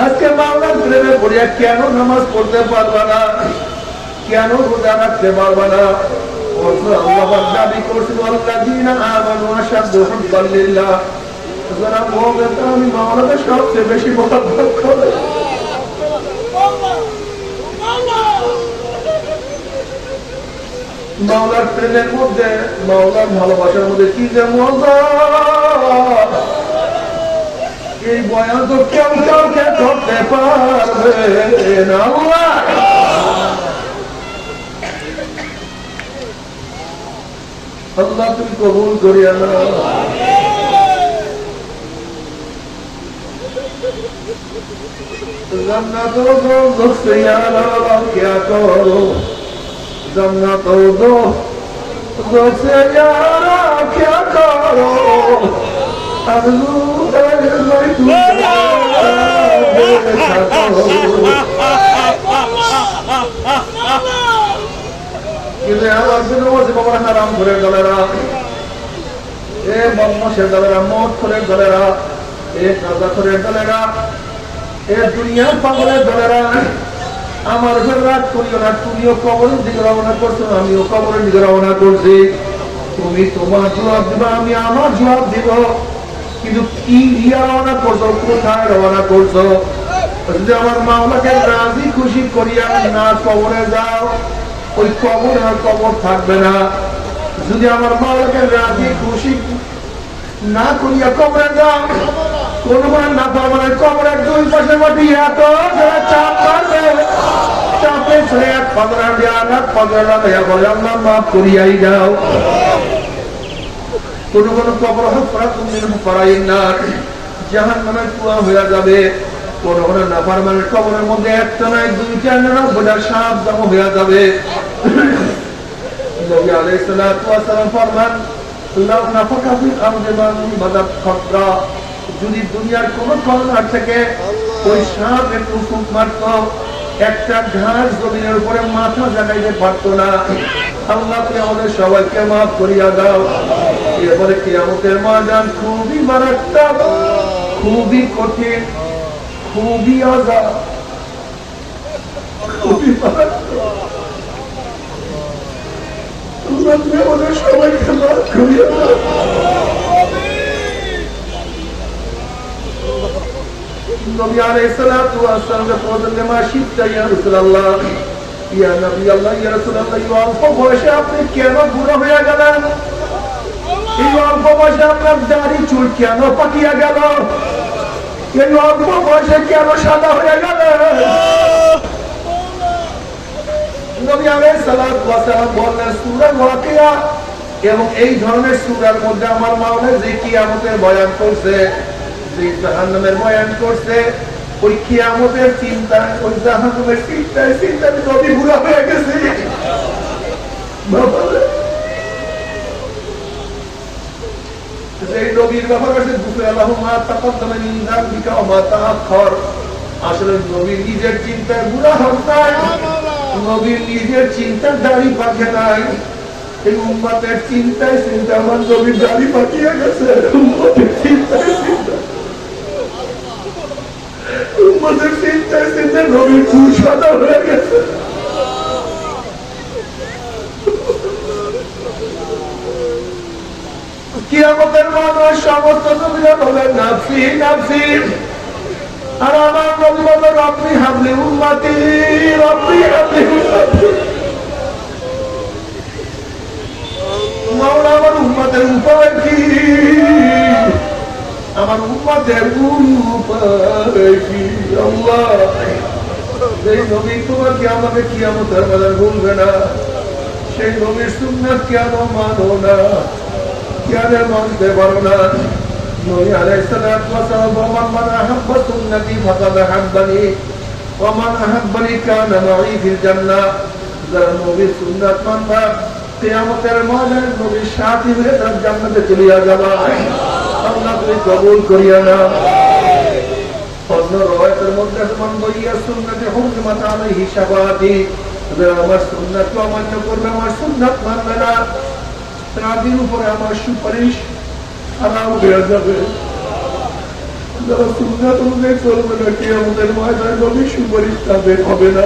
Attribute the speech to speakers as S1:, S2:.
S1: আজকে মাওলার প্রেমে পড়িয়া কেন নামাজ পড়তে পারবা না, কেন রোজা রাখতে পারবা না? আল্লাহ দাবি করছিল আল্লাযীনা আমানু আশাদ্দু হুব্বান লিল্লাহ, যারা মুমিন আমি মাওলাকে সবচেয়ে বেশি মহব্বত করে। মাওলার প্রেমের মধ্যে, মাওলার ভালোবাসার মধ্যে কি যে মজা, এই বয়ান তো কেউ কাউকে করতে পারবে না। আল্লাহ তুমি কবুল করিয়া না। जन्नतों दो से यारा क्या करो, जन्नतों दो से यारा क्या करो, अरज़ू আমার বিনোজি বাবার হারাম করে দলেরা, এ বদমাশের দলেরা, মদ করে দলেরা, এ কাজা করে দলেরা, এ দুনিয়ার পাগলের দলেরা, আমার উপর রাগ করিও না। তুমিও কবরের দিকে রওনা করছো, আমিও কবরের দিকে রওনা করছি। তুমি তোমার জবাব দিবা, আমি আমার জবাব দিব। কিন্তু কি দিয়া রওনা করছো, কোথায় রওনা করছো? যদি আমার মাওলাকে রাজি খুশি করিয়া না কবরে যাও, ওই কবর আর কবর থাকবে না। যদি আমার মাওলাকে রাজি খুশি না করিয়া কবরে যাও, কোন না পারবে কবরের দুই পাশে মাটি এত চাপ পারবে, চাপে ছেড়ে এক পাঁচরা দিয়ে আঘাত পাঁচরা দেয়া বলে আল্লাহ মাফ করিয়াই যাও। কোন কোন কবর পড়াই না জাহান নামের কুয়া হইয়া যাবে। কোন কোন নাফরমানের কবরের মধ্যে একটা নয় দুই চার বোঝা সাপ জমা হইয়া যাবে। নবী আলাইহিস সালাতু ওয়াস সালাম ফরমান লাউ নাফাকা ফিল আরদি মান বাদাত খাতরা, যদি দুনিয়ার কোন কর্নার থেকে ওই সাপ একটু ফুঁক মারত, একটা ঘাস জমিনের উপরে মাথা জাগাইতে পারত না। আল্লাহ তুমি আমাদের সবাইকে মাফ করিয়া দাও। এরপরে কিয়ামতের ময়দান খুবই মারাত্মক, খুবই কঠিন, খুবই আযাব, খুবই মারাত্মক। আল্লাহ তুমি আমাদের সবাইকে মাফ করিয়া দাও। নবী আলাইহিস সালাতু ওয়াস সালাম বললেন মা শিফতা ইয়া রাসূলুল্লাহ, ইয়া নবী আল্লাহ, ইয়া রাসূলুল্লাহ, ইয়া অল্প বয়সে আপনি কেন বুড়ো হয়ে গেলেন? এই অল্প বয়সে আপনার দাড়ি চুল কেন পাকিয়া গেল? এই অল্প বয়সে কেন সাদা হয়ে গেল? নবী আলাইহিস সালাতু ওয়াস সালাম বললেন সূরা ওয়াকিয়া এবং এই ধরনের সূরার মধ্যে আমার মাওলা যে কিয়ামতের বয়ান করছে, জাহান্নামের বয়ান করছে, ওই কিয়ামতের চিন্তা, ওই জাহান্নামের চিন্তায় চিন্তায় নবী বুড়া হয়ে গেছে। এই নবীর ব্যাপার আছে গুফরাল্লাহুমা তাকাদ্দামা মিন যালিকা ওয়া মা তাআখার। আসলে নবীর নিজের চিন্তায় বুড়া হন নাই, নবীর নিজের চিন্তার দাড়ি পাকে নাই। এই উম্মতের চিন্তায় চিন্তা আমার নবীর দাড়ি পাকিয়ে গেছে। উম্মতের চিন্তায় চিন্তা, উম্মতের চিন্তায় চিন্তা নবীর চুল সাদা হয়ে গেছে। কিয়ামতের মাঠে সমস্ত নবীরা বলেন নাফসি নাফসি, আর আমার নবী বলেন রব্বি হাবলি উম্মতি, রব্বি হাবলি উম্মতি। মাওলা আমার উম্মতের উপায় কি? আমার উম্মতের উপায় কি? আল্লাহ যেই নবী তোমাকে আমাকে কিয়ামতের বেলায় ভুলবে না, সেই নবীর সুন্নাত কেন মানো না, কেন মানতে পারো না? নবী আলাইহিস সালাতু ওয়াস সালাম মান আহাব্বা সুন্নতি ফাকাদ আহাব্বানি ওয়া মান আহাব্বানি কানা মাই ফিল জান্নাহ। যারা নবীর সুন্নাত মানবা কিয়ামতের ময়দানে নবীর সাথী হয়ে তার জান্নাতে চলে যাবে। আল্লাহ তুমি কবুল করিয়া নাও। অন্য রওয়ায়াতের মধ্যে মান বইয়া সুন্নতে হুরমাত আলাইহি শাফাআতি, যারা আমার সুন্নাত অমান্য করবে, আমার সুন্নাত মানবে না, তাদের উপরে আমার সুপারিশ হারাম হয়ে যাবে। যারা সুন্নাত অনুযায়ী চলবে না, কিয়ামতের ময়দানে নবীর সুপারিশ তাদের হবে না।